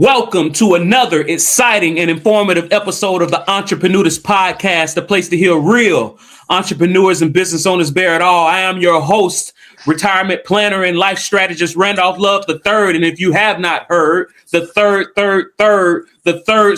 Welcome to another exciting and informative episode of the Entreprenudist Podcast, the place to hear real entrepreneurs and business owners bear it all. I am your host, retirement planner and life strategist, Randolph Love III. And if you have not heard, the third's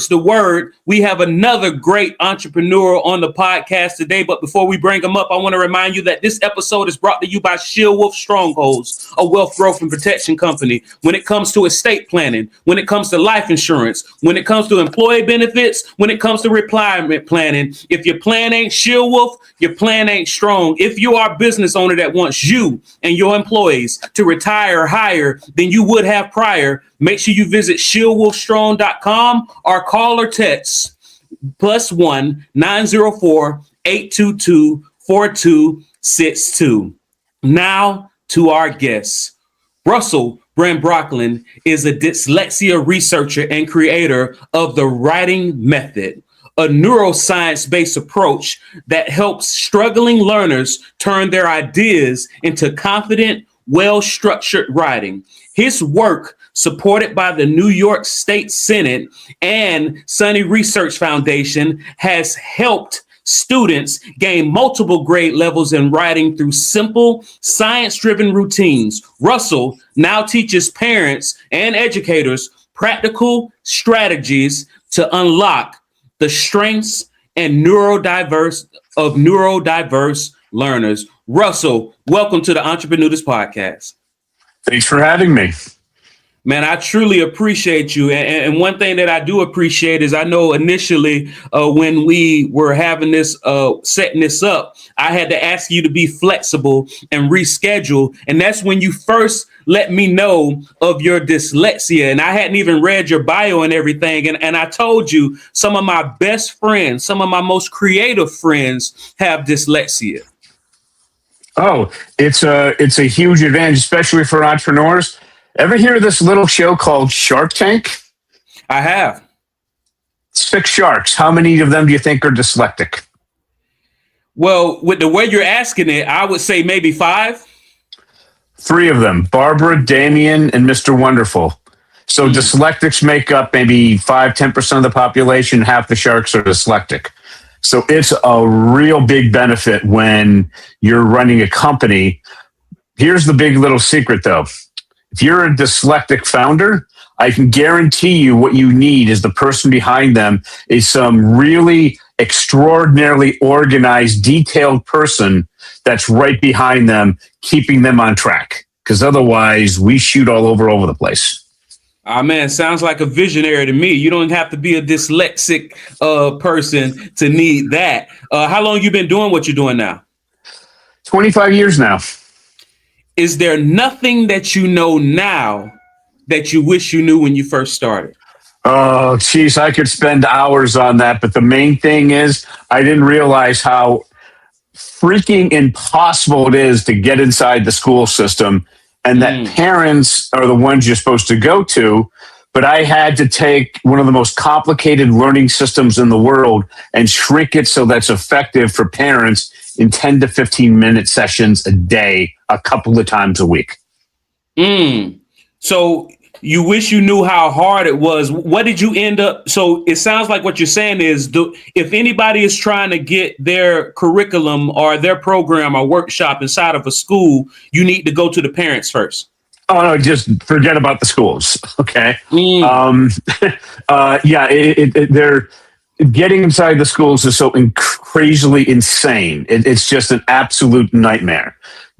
the word. We have another great entrepreneur on the podcast today. But before we bring him up, I want to remind you that this episode is brought to you by Shield Wolf Strongholds, a wealth growth and protection company. When it comes to estate planning, when it comes to life insurance, when it comes to employee benefits, when it comes to retirement planning, if your plan ain't Shield Wolf, your plan ain't strong. If you are a business owner that wants you and your employees to retire higher than you would have prior, make sure you visit shieldwolfstrong.com or call or text +1 904 822 4262. Now to our guests. Russell VanBrocklen is a dyslexia researcher and creator of the writing method, a neuroscience-based approach that helps struggling learners turn their ideas into confident, well-structured writing. His work, supported by the New York State Senate and SUNY Research Foundation, has helped students gain multiple grade levels in writing through simple, science-driven routines. Russell now teaches parents and educators practical strategies to unlock the strengths and neurodiverse learners. Russell, welcome to the Entreprenudist Podcast. Thanks for having me. Man, I truly appreciate you. And one thing that I do appreciate is I know initially when we were having this, setting this up, I had to ask you to be flexible and reschedule. And that's when you first let me know of your dyslexia. And I hadn't even read your bio and everything. And I told you some of my best friends, some of my most creative friends have dyslexia. Oh, it's a huge advantage, especially for entrepreneurs. Ever hear of this little show called Shark Tank? I have. 6 sharks. How many of them do you think are dyslexic? Well, with the way you're asking it, I would say maybe 5. 3 of them, Barbara, Damien, and Mr. Wonderful. So dyslexics make up maybe 5-10% of the population. Half the sharks are dyslexic. So it's a real big benefit when you're running a company. Here's the big little secret, though. If you're a dyslexic founder, I can guarantee you what you need is the person behind them is some really extraordinarily organized, detailed person that's right behind them, keeping them on track. Because otherwise, we shoot all over the place. Man, sounds like a visionary to me. You don't have to be a dyslexic person to need that. How long you been doing what you're doing now? 25 years now. Is there nothing that you know now that you wish you knew when you first started? Oh, geez, I could spend hours on that. But the main thing is I didn't realize how freaking impossible it is to get inside the school system and that parents are the ones you're supposed to go to. But I had to take one of the most complicated learning systems in the world and shrink it so that's effective for parents in 10 to 15 minute sessions a day, a couple of times a week. So you wish you knew how hard it was. What did you end up? So it sounds like what you're saying is if anybody is trying to get their curriculum or their program or workshop inside of a school, you need to go to the parents first. Oh, no, just forget about the schools. Okay. They're getting inside the schools is so crazily insane. It's just an absolute nightmare.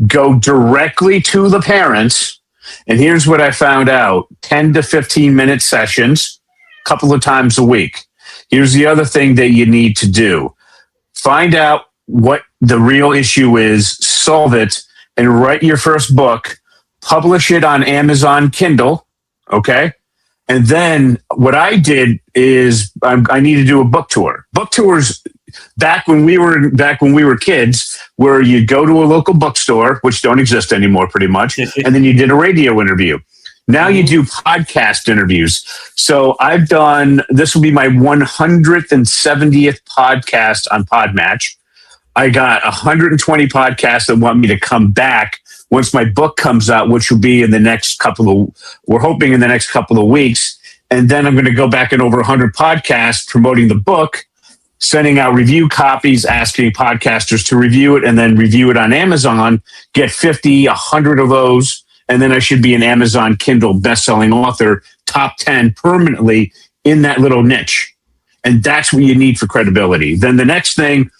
Go directly to the parents. And here's what I found out. 10 to 15 minute sessions, a couple of times a week. Here's the other thing that you need to do. Find out what the real issue is, solve it, and write your first book. Publish it on Amazon Kindle, okay? And then what I did is I need to do a book tour. Book tours back when we were kids, where you go to a local bookstore, which don't exist anymore pretty much, and then you did a radio interview. Now you do podcast interviews. So I've done, this will be my 170th podcast on Podmatch. I got 120 podcasts that want me to come back once my book comes out, which will be in the next we're hoping in the next couple of weeks. And then I'm going to go back in over 100 podcasts promoting the book, sending out review copies, asking podcasters to review it, and then review it on Amazon, get 50, 100 of those, and then I should be an Amazon Kindle bestselling author, top 10 permanently in that little niche. And that's what you need for credibility. Then the next thing,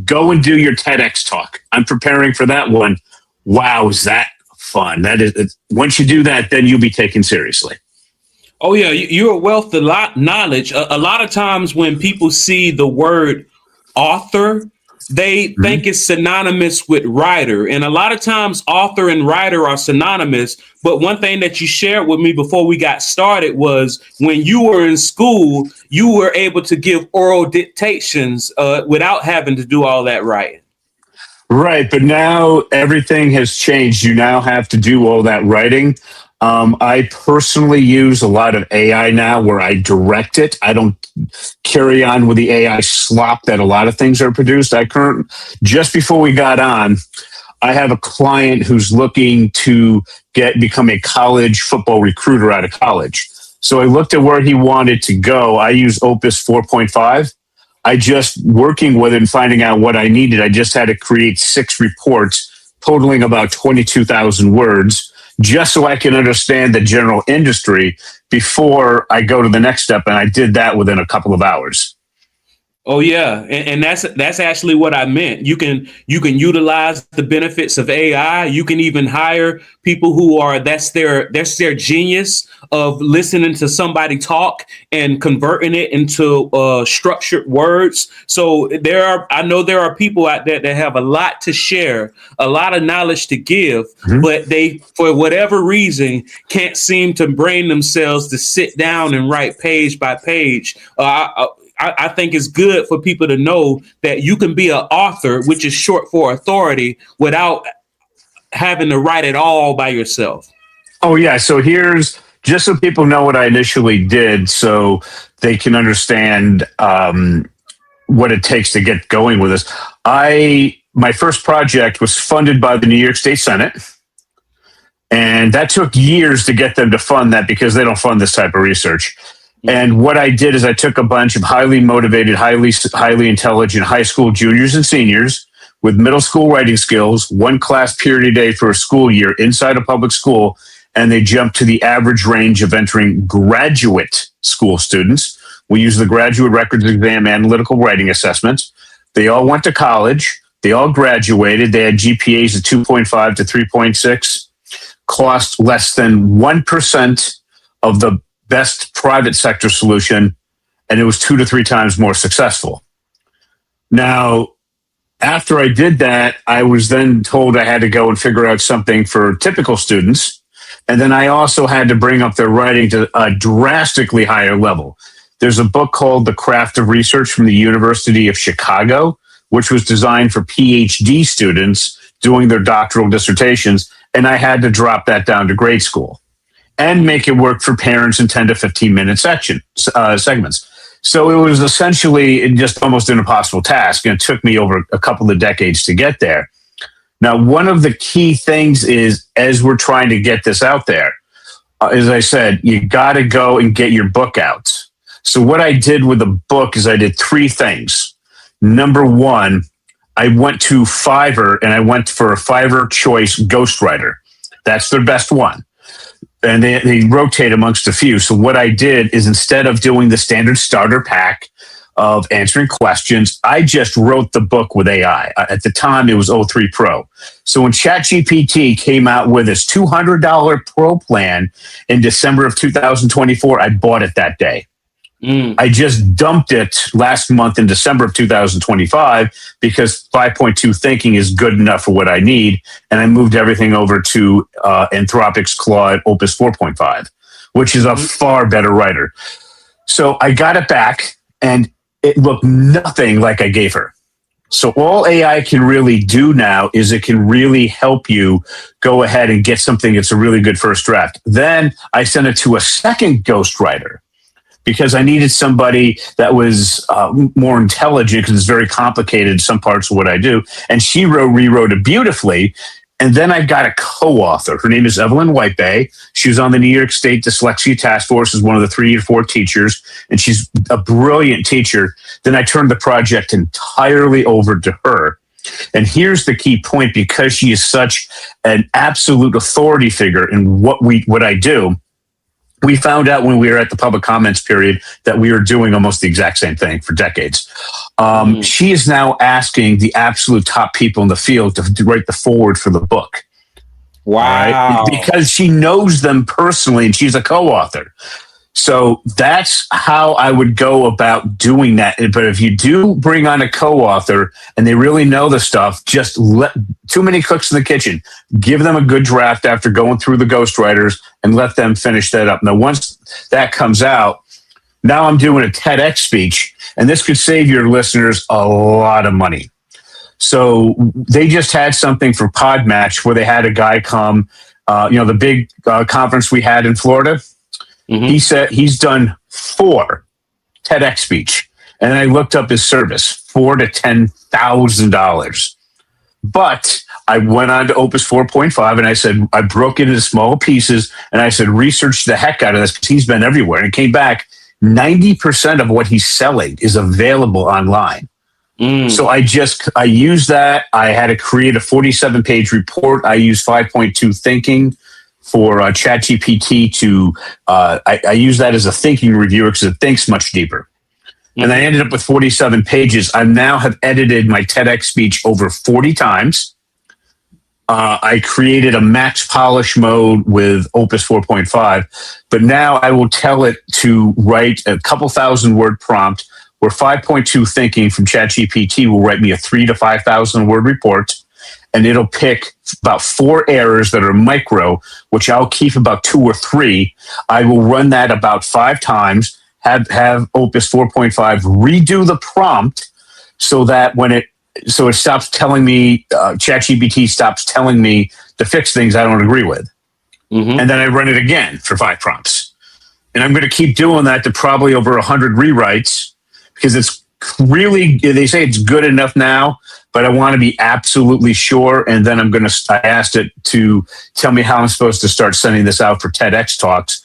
go and do your TEDx talk. I'm preparing for that one. Wow, is that fun? That is, once you do that, then you'll be taken seriously. Oh yeah, you're a wealth of knowledge. A lot of times when people see the word author, they think it's synonymous with writer. And a lot of times author and writer are synonymous. But one thing that you shared with me before we got started was when you were in school, you were able to give oral dictations without having to do all that writing. Right. But now everything has changed. You now have to do all that writing. I personally use a lot of AI now where I direct it. I don't carry on with the AI slop that a lot of things are produced. Just before we got on, I have a client who's looking to become a college football recruiter out of college. So I looked at where he wanted to go. I use Opus 4.5. I just working with it and finding out what I needed. I just had to create 6 reports totaling about 22,000 words, just so I can understand the general industry before I go to the next step. And I did that within a couple of hours. Oh yeah, and that's actually what I meant. You can utilize the benefits of AI. You can even hire people who are that's their genius of listening to somebody talk and converting it into structured words. So I know there are people out there that have a lot to share, a lot of knowledge to give, but they, for whatever reason, can't seem to bring themselves to sit down and write page by page. I think it's good for people to know that you can be an author, which is short for authority, without having to write it all by yourself. Oh, yeah. So here's just so people know what I initially did so they can understand what it takes to get going with this. My first project was funded by the New York State Senate. And that took years to get them to fund that because they don't fund this type of research. And what I did is I took a bunch of highly motivated, highly intelligent high school juniors and seniors with middle school writing skills, 1 class period a day for a school year inside a public school, and they jumped to the average range of entering graduate school students. We use the graduate records exam analytical writing assessments. They all went to college. They all graduated. They had GPAs of 2.5 to 3.6, cost less than 1% of the best private sector solution, and it was 2 to 3 times more successful. Now, after I did that, I was then told I had to go and figure out something for typical students. And then I also had to bring up their writing to a drastically higher level. There's a book called The Craft of Research from the University of Chicago, which was designed for PhD students doing their doctoral dissertations. And I had to drop that down to grade school and make it work for parents in 10 to 15 minute segments. So it was essentially just almost an impossible task. And it took me over a couple of decades to get there. Now, one of the key things is, as we're trying to get this out there, as I said, you got to go and get your book out. So what I did with the book is I did 3 things. Number 1, I went to Fiverr and I went for a Fiverr Choice Ghostwriter. That's their best one. And they rotate amongst a few. So what I did is, instead of doing the standard starter pack of answering questions, I just wrote the book with AI. At the time, it was O3 Pro. So when ChatGPT came out with its $200 Pro plan in December of 2024, I bought it that day. I just dumped it last month in December of 2025 because 5.2 thinking is good enough for what I need. And I moved everything over to Anthropic's Claude Opus 4.5, which is a far better writer. So I got it back and it looked nothing like I gave her. So all AI can really do now is it can really help you go ahead and get something that's a really good first draft. Then I sent it to a second ghostwriter, because I needed somebody that was more intelligent, because it's very complicated, some parts of what I do. And she rewrote it beautifully. And then I got a co-author. Her name is Evelyn Whitebay. She was on the New York State Dyslexia Task Force as one of the 3 or 4 teachers, and she's a brilliant teacher. Then I turned the project entirely over to her. And here's the key point, because she is such an absolute authority figure in what I do. We found out when we were at the public comments period that we were doing almost the exact same thing for decades. She is now asking the absolute top people in the field to write the foreword for the book. Wow. Right? Because she knows them personally and she's a co-author. So that's how I would go about doing that. But if you do bring on a co-author and they really know the stuff, just let too many cooks in the kitchen. Give them a good draft after going through the ghostwriters and let them finish that up. Now, once that comes out, now I'm doing a TEDx speech, and this could save your listeners a lot of money. So they just had something for Podmatch where they had a guy come, the big conference we had in Florida. Mm-hmm. He said he's done 4 TEDx speech, and I looked up his service, $4,000 to $10,000. But I went on to Opus 4.5, and I said I broke it into small pieces, and I said research the heck out of this because he's been everywhere. And it came back 90% of what he's selling is available online. So I used that. I had to create a 47-page report. I used 5.2 thinking for ChatGPT to, I use that as a thinking reviewer because it thinks much deeper. And I ended up with 47 pages. I now have edited my TEDx speech over 40 times. I created a max polish mode with Opus 4.5, but now I will tell it to write a couple 1,000-word prompt where 5.2 thinking from ChatGPT will write me a 3,000 to 5,000 word report. And it'll pick about 4 errors that are micro, which I'll keep about 2 or 3. I will run that about 5 times, have Opus 4.5 redo the prompt so that it stops telling me, ChatGPT stops telling me to fix things I don't agree with. Mm-hmm. And then I run it again for 5 prompts. And I'm going to keep doing that to probably over 100 rewrites because it's really, they say it's good enough now, but I want to be absolutely sure. And then I asked it to tell me how I'm supposed to start sending this out for TEDx talks.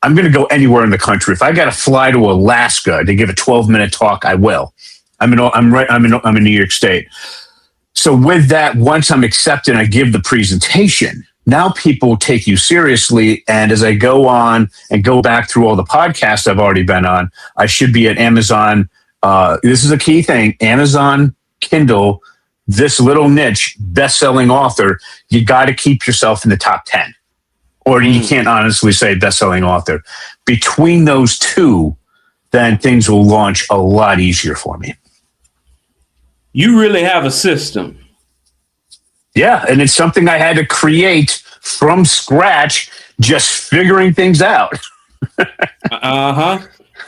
I'm going to go anywhere in the country. If I got to fly to Alaska to give a 12-minute talk, I will. I'm in New York State. So with that, once I'm accepted, I give the presentation. Now people take you seriously. And as I go on and go back through all the podcasts I've already been on, I should be at Amazon. This is a key thing. Amazon, Kindle, this little niche, best-selling author, you got to keep yourself in the top 10. Or you can't honestly say best-selling author. Between those two, then things will launch a lot easier for me. You really have a system. Yeah, and it's something I had to create from scratch, just figuring things out. Uh-huh.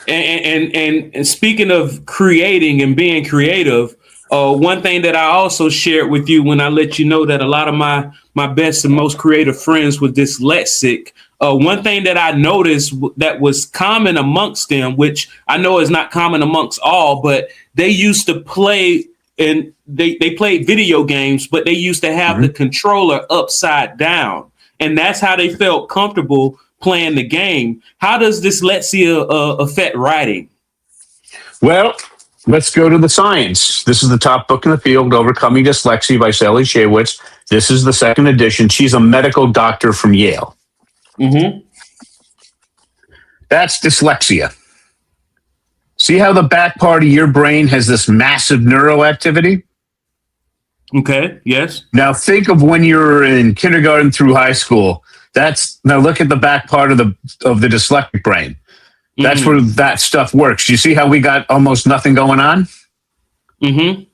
And speaking of creating and being creative, one thing that I also shared with you when I let you know that a lot of my best and most creative friends were dyslexic, one thing that I noticed that was common amongst them, which I know is not common amongst all, but they used to play and they played video games, but they used to have the controller upside down. And that's how they felt comfortable playing the game. How does dyslexia affect writing? Well, let's go to the science. This is the top book in the field, Overcoming Dyslexia by Sally Shaywitz. This is the 2nd edition. She's a medical doctor from Yale. Mm-hmm. That's dyslexia. See how the back part of your brain has this massive neural activity? Okay, yes. Now think of when you're in kindergarten through high school. Now look at the back part of the dyslexic brain. That's where that stuff works. You see how we got almost nothing going on? Mm-hmm.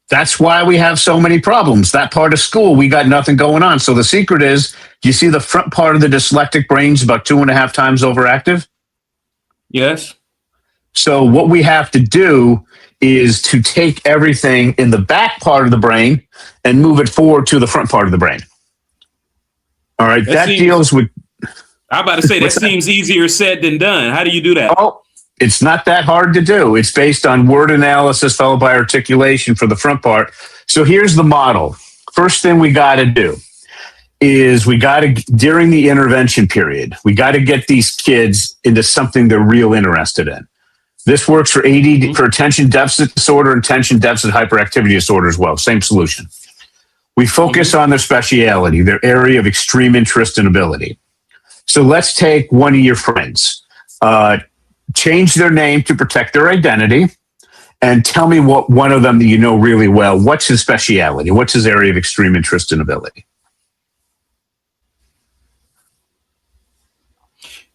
That's why we have so many problems. That part of school, we got nothing going on. So the secret is, you see the front part of the dyslexic brain is about 2.5 times overactive? Yes. So what we have to do is to take everything in the back part of the brain and move it forward to the front part of the brain. All right, that deals with... I'm about to say, that seems easier said than done. How do you do that? Oh, it's not that hard to do. It's based on word analysis followed by articulation for the front part. So here's the model. first thing we got to do is during the intervention period, we got to get these kids into something they're real interested in. This works for ADD, for attention deficit disorder and attention deficit hyperactivity disorder as well. Same solution. We focus on their speciality, their area of extreme interest and ability. So let's take one of your friends, change their name to protect their identity, and tell me what one of them that you know really well, what's his speciality? What's his area of extreme interest and ability?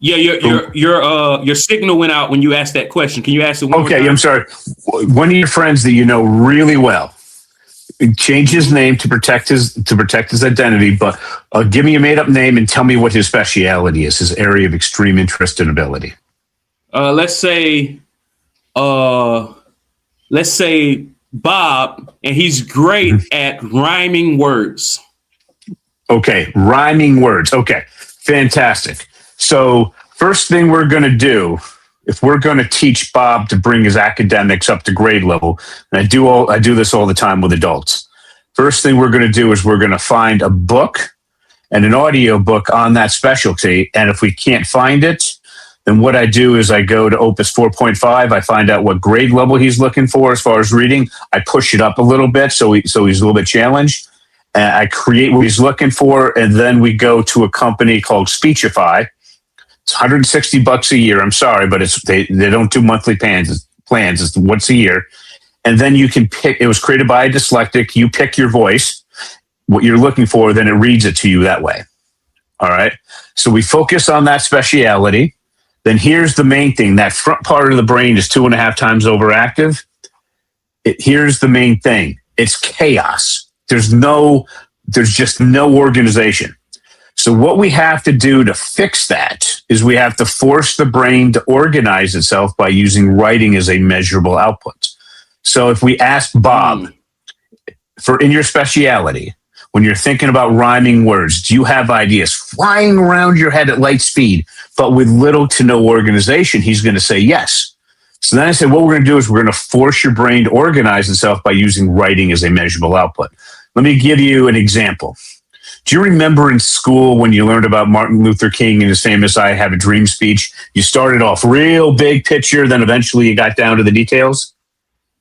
Yeah, your signal went out when you asked that question. Can you ask it one more time? Okay, I'm sorry. One of your friends that you know really well, change his name to protect his identity, but give me a made up name and tell me what his speciality is, his area of extreme interest and ability. Let's say Bob, and he's great at rhyming words. Okay, rhyming words. Okay, fantastic. So first thing we're going to do, if we're going to teach Bob to bring his academics up to grade level, and I do this all the time with adults. First thing we're going to do is we're going to find a book and an audio book on that specialty. And if we can't find it, then what I do is I go to Opus 4.5. I find out what grade level he's looking for as far as reading. I push it up a little bit so he's a little bit challenged. And I create what he's looking for, and then we go to a company called Speechify. It's $160 a year. I'm sorry, but they don't do monthly plans. It's once a year. And then you can pick, it was created by a dyslexic. You pick your voice, what you're looking for, then it reads it to you that way. All right. So we focus on that speciality. Then here's the main thing. That front part of the brain is 2.5 times overactive. Here's the main thing. It's chaos. There's just no organization. So what we have to do to fix that is we have to force the brain to organize itself by using writing as a measurable output. So if we ask Bob, in your speciality, when you're thinking about rhyming words, do you have ideas flying around your head at light speed, but with little to no organization? He's going to say yes. So then I said, what we're going to do is we're going to force your brain to organize itself by using writing as a measurable output. Let me give you an example. Do you remember in school when you learned about Martin Luther King and his famous I Have a Dream speech? You started off real big picture, then eventually you got down to the details?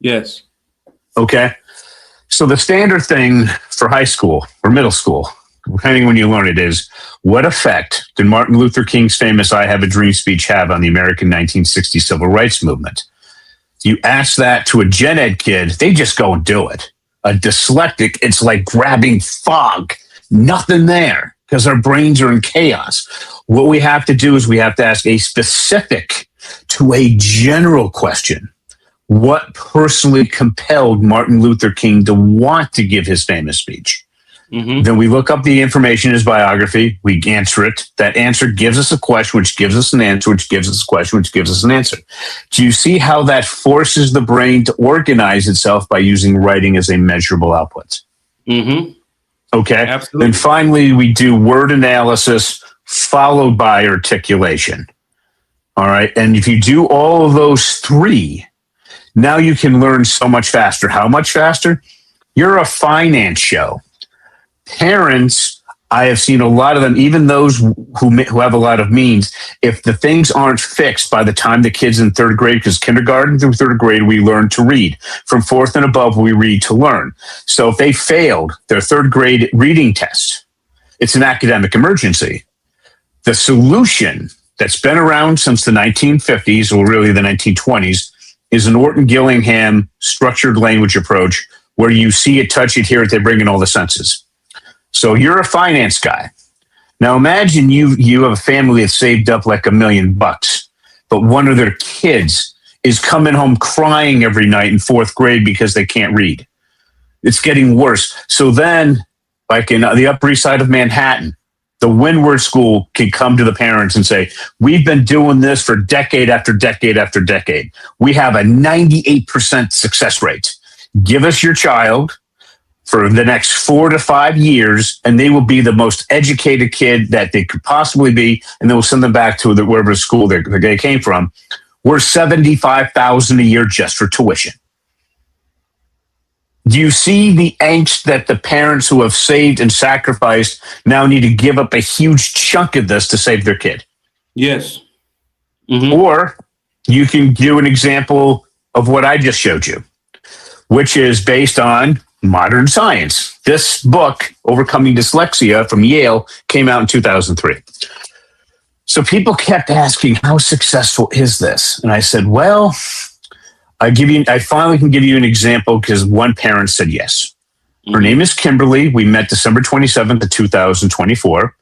Yes. Okay. So the standard thing for high school or middle school, depending when you learn it, is what effect did Martin Luther King's famous I Have a Dream speech have on the American 1960 civil rights movement? You ask that to a gen ed kid, they just go and do it. A dyslexic, it's like grabbing fog. Nothing there because our brains are in chaos. What we have to do is we have to ask a specific to a general question. What personally compelled Martin Luther King to want to give his famous speech? Mm-hmm. Then we look up the information in his biography. We answer it. That answer gives us a question, which gives us an answer, which gives us a question, which gives us an answer. Do you see how that forces the brain to organize itself by using writing as a measurable output? Mm-hmm. Okay. Absolutely. And finally, we do word analysis followed by articulation. All right. And if you do all of those three, now you can learn so much faster. How much faster? You're a finance show. Parents, I have seen a lot of them, even those who have a lot of means, if the things aren't fixed by the time the kid's in third grade, because kindergarten through third grade, we learn to read. From fourth and above, we read to learn. So if they failed their third grade reading test, it's an academic emergency. The solution that's been around since the 1950s, or really the 1920s, is an Orton-Gillingham structured language approach where you see it, touch it, hear it, they bring in all the senses. So you're a finance guy. Now imagine you have a family that's saved up like $1 million, but one of their kids is coming home crying every night in fourth grade because they can't read. It's getting worse. So then, like in the Upper East Side of Manhattan, the Windward School can come to the parents and say, we've been doing this for decade after decade after decade. We have a 98% success rate. Give us your child for the next 4 to 5 years, and they will be the most educated kid that they could possibly be, and then we'll send them back to wherever school they came from. We're $75,000 a year just for tuition. Do you see the angst that the parents who have saved and sacrificed now need to give up a huge chunk of this to save their kid? Yes. Or you can do an example of what I just showed you, which is based on modern science. This book, Overcoming Dyslexia from Yale, came out in 2003. So people kept asking, how successful is this? And I said, well, I finally can give you an example because one parent said yes. Her name is Kimberly. We met December 27th of 2024.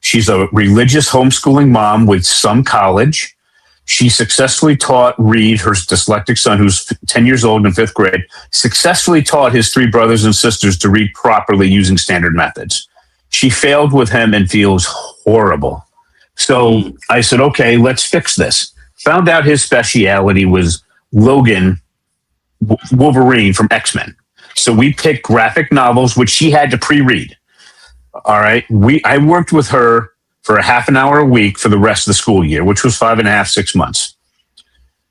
She's a religious homeschooling mom with some college. She successfully taught Reed, her dyslexic son, who's 10 years old in fifth grade, successfully taught his three brothers and sisters to read properly using standard methods. She failed with him and feels horrible. So I said, okay, let's fix this. Found out his speciality was Logan Wolverine from X-Men. So we picked graphic novels, which she had to pre-read. All right. I worked with her for a half an hour a week for the rest of the school year, which was 5.5, 6 months.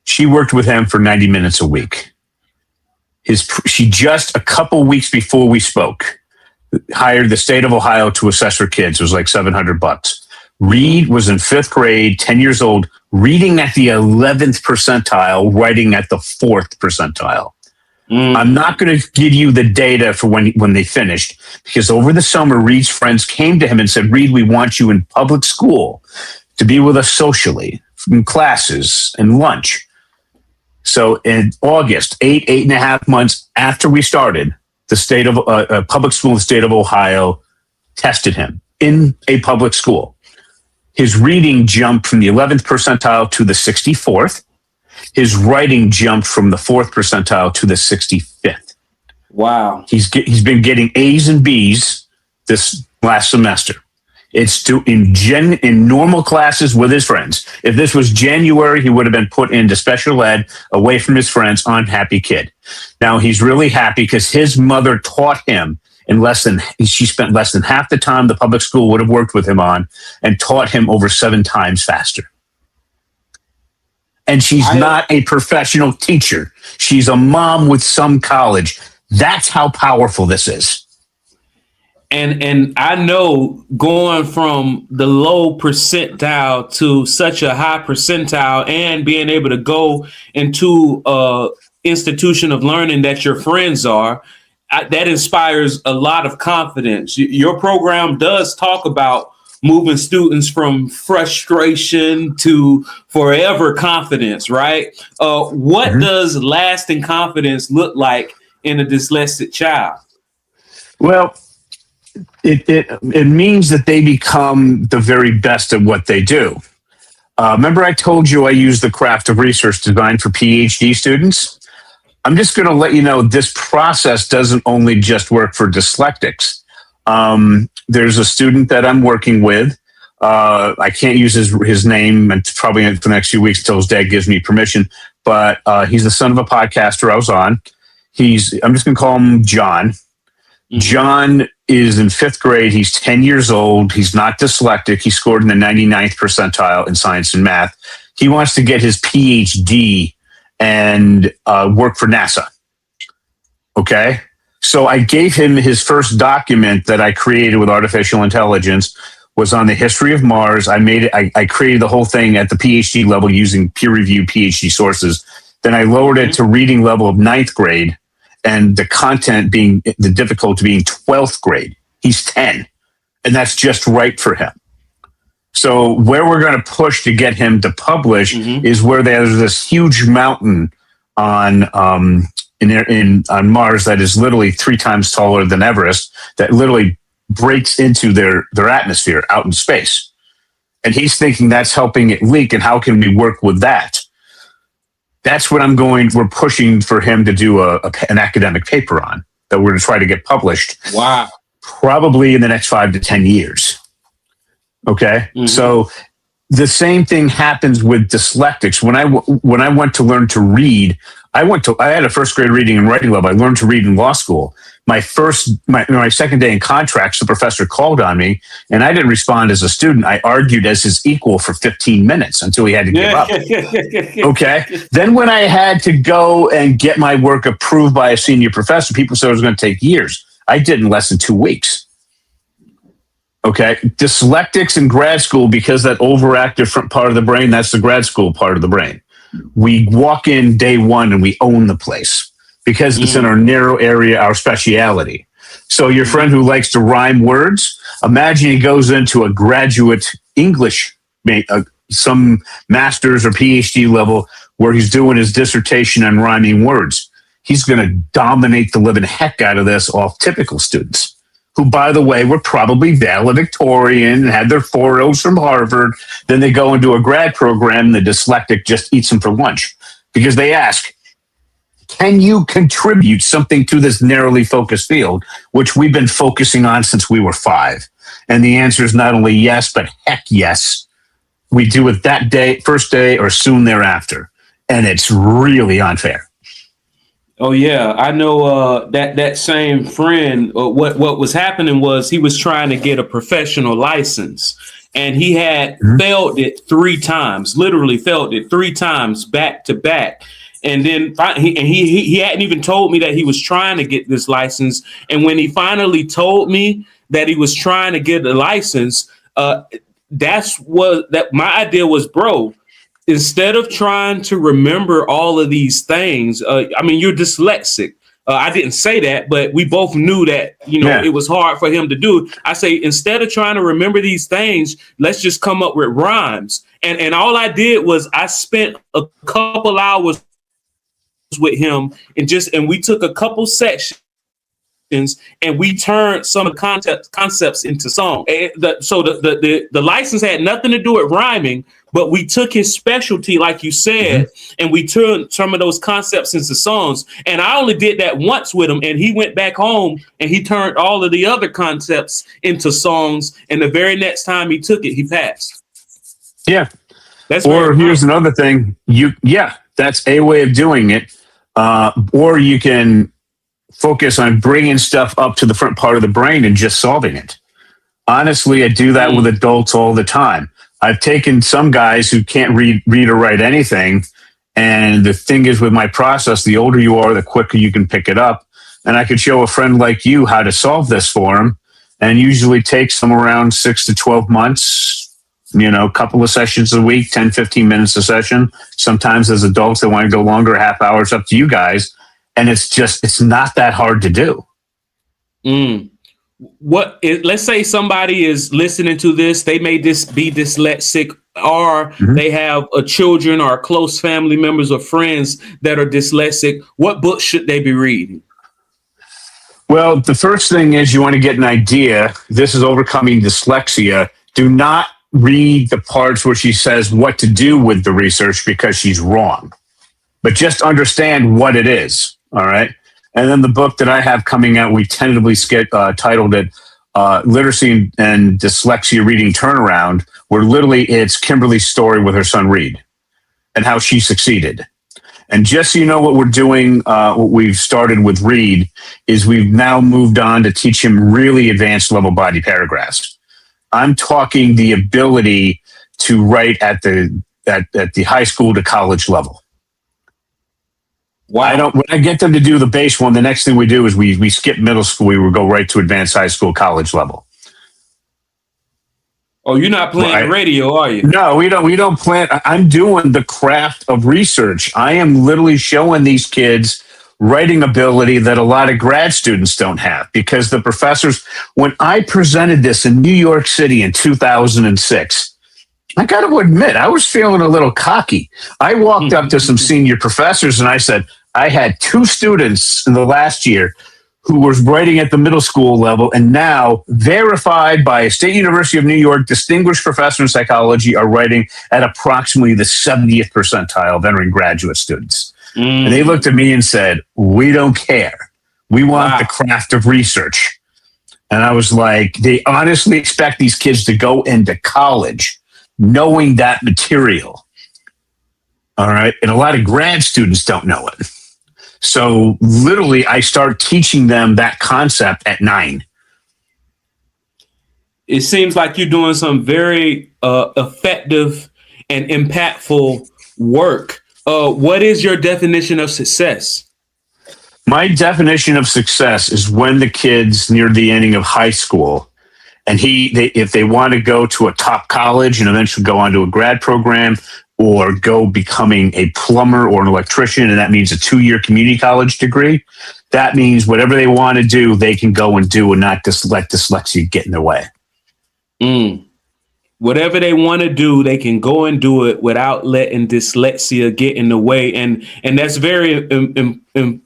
She worked with him for 90 minutes a week. She just a couple weeks before we spoke, hired the state of Ohio to assess her kids. It was like $700. Reed was in fifth grade, 10 years old, reading at the 11th percentile, writing at the 4th percentile. I'm not going to give you the data for when they finished, because over the summer, Reed's friends came to him and said, Reed, we want you in public school to be with us socially, in classes and lunch. So in August, 8.5 months after we started, the state of public school in the state of Ohio tested him in a public school. His reading jumped from the 11th percentile to the 64th. His writing jumped from the 4th percentile to the 65th. Wow. He's been getting A's and B's this last semester. It's in normal classes with his friends. If this was January, he would have been put into special ed, away from his friends, unhappy kid. Now he's really happy because his mother taught him she spent less than half the time the public school would have worked with him on, and taught him over 7 times faster. And she's not a professional teacher. She's a mom with some college. That's how powerful this is. And I know going from the low percentile to such a high percentile and being able to go into a institution of learning that your friends are, that inspires a lot of confidence. Your program does talk about moving students from frustration to forever confidence, right? What does lasting confidence look like in a dyslexic child? Well, it means that they become the very best at what they do. Remember I told you I use the craft of research designed for PhD students? I'm just going to let you know this process doesn't only just work for dyslexics. There's a student that I'm working with. I can't use his name and probably for the next few weeks until his dad gives me permission. But he's the son of a podcaster I was on. I'm just going to call him John. John is in 5th grade. He's 10 years old. He's not dyslexic. He scored in the 99th percentile in science and math. He wants to get his PhD and work for NASA. Okay? So I gave him his first document that I created with artificial intelligence, was on the history of Mars. I created the whole thing at the PhD level using peer-reviewed PhD sources. Then I lowered it to reading level of 9th grade, and the content being the difficulty being 12th grade. He's 10, and that's just right for him. So where we're going to push to get him to publish is where there's this huge mountain on Mars that is literally 3 times taller than Everest, that literally breaks into their atmosphere out in space. And he's thinking that's helping it leak, and how can we work with that? That's what we're pushing for him to do an academic paper on, that we're going to try to get published. Wow. Probably in the next 5 to 10 years. Okay. So the same thing happens with dyslexics. When I went to learn to read, I had a first grade reading and writing level. I learned to read in law school. My second day in contracts, the professor called on me, and I didn't respond as a student. I argued as his equal for 15 minutes until he had to give up. Okay. Then when I had to go and get my work approved by a senior professor, people said it was going to take years. I did in less than 2 weeks. Okay. Dyslexics in grad school, because that overactive front part of the brain, that's the grad school part of the brain. We walk in day one and we own the place because it's in our narrow area, our speciality. So your friend who likes to rhyme words, imagine he goes into a graduate English, some master's or PhD level where he's doing his dissertation on rhyming words. He's going to dominate the living heck out of this off typical students, who, by the way, were probably valedictorian and had their 4.0s from Harvard. Then they go into a grad program and the dyslexic just eats them for lunch because they ask, can you contribute something to this narrowly focused field, which we've been focusing on since we were 5? And the answer is not only yes, but heck yes. We do it that day, first day, or soon thereafter. And it's really unfair. Oh yeah, I know that same friend. What was happening was he was trying to get a professional license, and he had failed it 3 times. Literally failed it 3 times back to back. And then he hadn't even told me that he was trying to get this license. And when he finally told me that he was trying to get a license, my idea was, bro, instead of trying to remember all of these things, you're dyslexic. I didn't say that, but we both knew that, it was hard for him to do. I say, instead of trying to remember these things, let's just come up with rhymes. And all I did was I spent a couple hours with him and we took a couple sections and we turned some of the concepts into song. So the license had nothing to do with rhyming, but we took his specialty, like you said, and we turned some of those concepts into songs. And I only did that once with him, and he went back home and he turned all of the other concepts into songs. And the very next time he took it, he passed. Yeah. Here's another thing. That's a way of doing it. Or you can focus on bringing stuff up to the front part of the brain and just solving it. Honestly, I do that with adults all the time. I've taken some guys who can't read or write anything. And the thing is with my process, the older you are, the quicker you can pick it up. And I could show a friend like you how to solve this for them. And usually takes them around 6 to 12 months, a couple of sessions a week, 10, 15 minutes a session. Sometimes as adults, they want to go longer, half hours, up to you guys. And it's not that hard to do. Let's say somebody is listening to this, they may be dyslexic, or they have children or close family members or friends that are dyslexic. What books should they be reading? Well, the first thing is you want to get an idea. This is Overcoming Dyslexia. Do not read the parts where she says what to do with the research because she's wrong, but just understand what it is. All right. And then the book that I have coming out, we tentatively titled it Literacy and Dyslexia Reading Turnaround, where literally it's Kimberly's story with her son Reed and how she succeeded. And just so you know what we're doing, what we've started with Reed is we've now moved on to teach him really advanced level body paragraphs. I'm talking the ability to write at the high school to college level. Wow. When I get them to do the base one, the next thing we do is we skip middle school. We will go right to advanced high school, college level. Oh, you're not playing radio, are you? No, we don't plan. I'm doing the craft of research. I am literally showing these kids writing ability that a lot of grad students don't have, because the professors, when I presented this in New York City in 2006, I got to admit, I was feeling a little cocky. I walked up to some senior professors and I said, I had 2 students in the last year who was writing at the middle school level, and now verified by a State University of New York distinguished professor in psychology are writing at approximately the 70th percentile of entering graduate students. And they looked at me and said, we don't care. We want the craft of research. And I was like, they honestly expect these kids to go into college. knowing that material. All right. And a lot of grad students don't know it. So literally, I start teaching them that concept at 9. It seems like you're doing some very effective and impactful work. What is your definition of success? My definition of success is when the kids near the ending of high school, and if they want to go to a top college and eventually go on to a grad program or go becoming a plumber or an electrician, and that means a 2-year community college degree, that means whatever they want to do, they can go and do and not just let dyslexia get in their way. Whatever they want to do, they can go and do it without letting dyslexia get in the way. And that's very,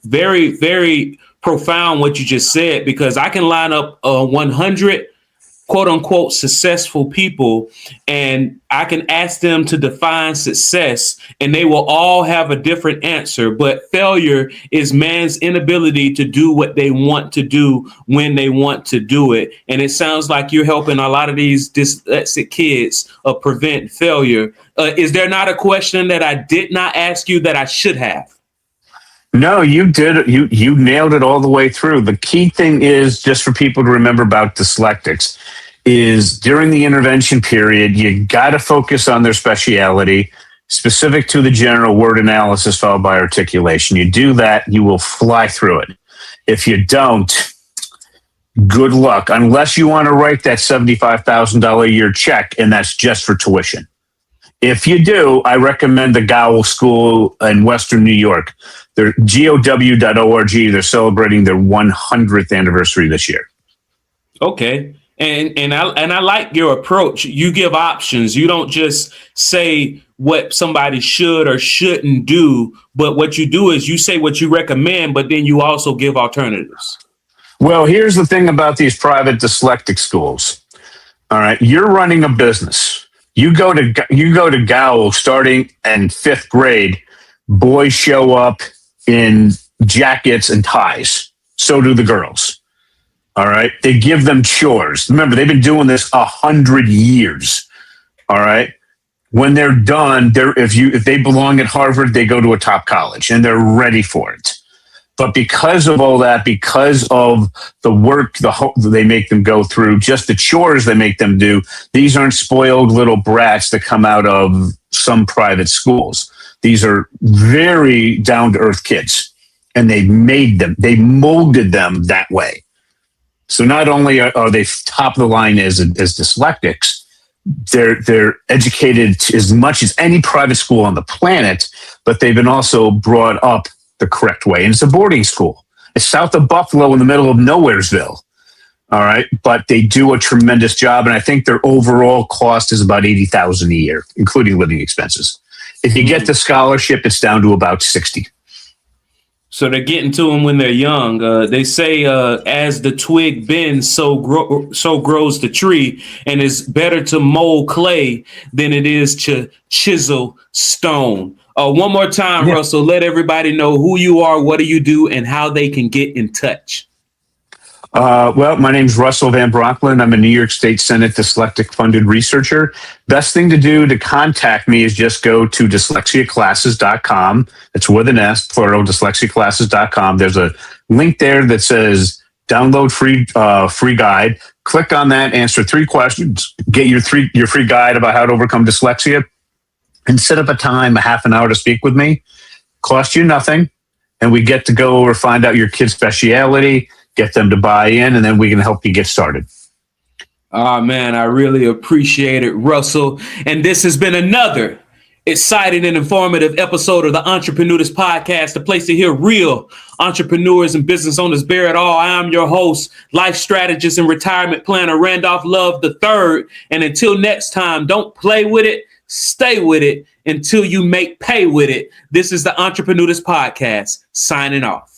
very, very profound what you just said, because I can line up 100 quote unquote successful people, and I can ask them to define success, and they will all have a different answer. But failure is man's inability to do what they want to do when they want to do it. And it sounds like you're helping a lot of these dyslexic kids prevent failure. Is there not a question that I did not ask you that I should have? No, you did. You nailed it all the way through. The key thing is, just for people to remember about dyslexics, is during the intervention period, you got to focus on their speciality, specific to the general word analysis followed by articulation. You do that, you will fly through it. If you don't, good luck, unless you want to write that $75,000 a year check, and that's just for tuition. If you do, I recommend the Gowell School in Western New York. They're GOW.org. They're celebrating their 100th anniversary this year. Okay. And I like your approach. You give options. You don't just say what somebody should or shouldn't do, but what you do is you say what you recommend, but then you also give alternatives. Well, here's the thing about these private dyslexic schools. All right, you're running a business. You go to Gowell starting in 5th grade. Boys show up in jackets and ties. So do the girls. All right. They give them chores. Remember, they've been doing this 100 years. All right. When they're done, if they belong at Harvard, they go to a top college and they're ready for it. But because of all that, because of the work they make them go through, just the chores they make them do, these aren't spoiled little brats that come out of some private schools. These are very down-to-earth kids, and they molded them that way. So not only are they top of the line as dyslexics, they're educated as much as any private school on the planet, but they've been also brought up the correct way. And it's a boarding school. It's south of Buffalo in the middle of Nowheresville. All right. But they do a tremendous job. And I think their overall cost is about $80,000 a year, including living expenses. If you get the scholarship, it's down to about $60,000. So they're getting to them when they're young. They say, as the twig bends, so grows the tree, and it's better to mold clay than it is to chisel stone. One more time, yeah. Russell, let everybody know who you are, what do you do, and how they can get in touch. Well, my name's Russell VanBrocklen. I'm a New York State Senate dyslexic funded researcher. Best thing to do to contact me is just go to dyslexiaclasses.com. It's with an S, plural, dyslexiaclasses.com. There's a link there that says download free guide. Click on that, answer 3 questions, get your free guide about how to overcome dyslexia, and set up a time, a half an hour to speak with me. Cost you nothing. And we get to go over, find out your kid's speciality, get them to buy in, and then we can help you get started. Oh, man, I really appreciate it, Russell. And this has been another exciting and informative episode of the Entreprenudist Podcast, the place to hear real entrepreneurs and business owners bear it all. I am your host, life strategist and retirement planner, Randolph Love III. And until next time, don't play with it. Stay with it until you make pay with it. This is the Entreprenudist Podcast, signing off.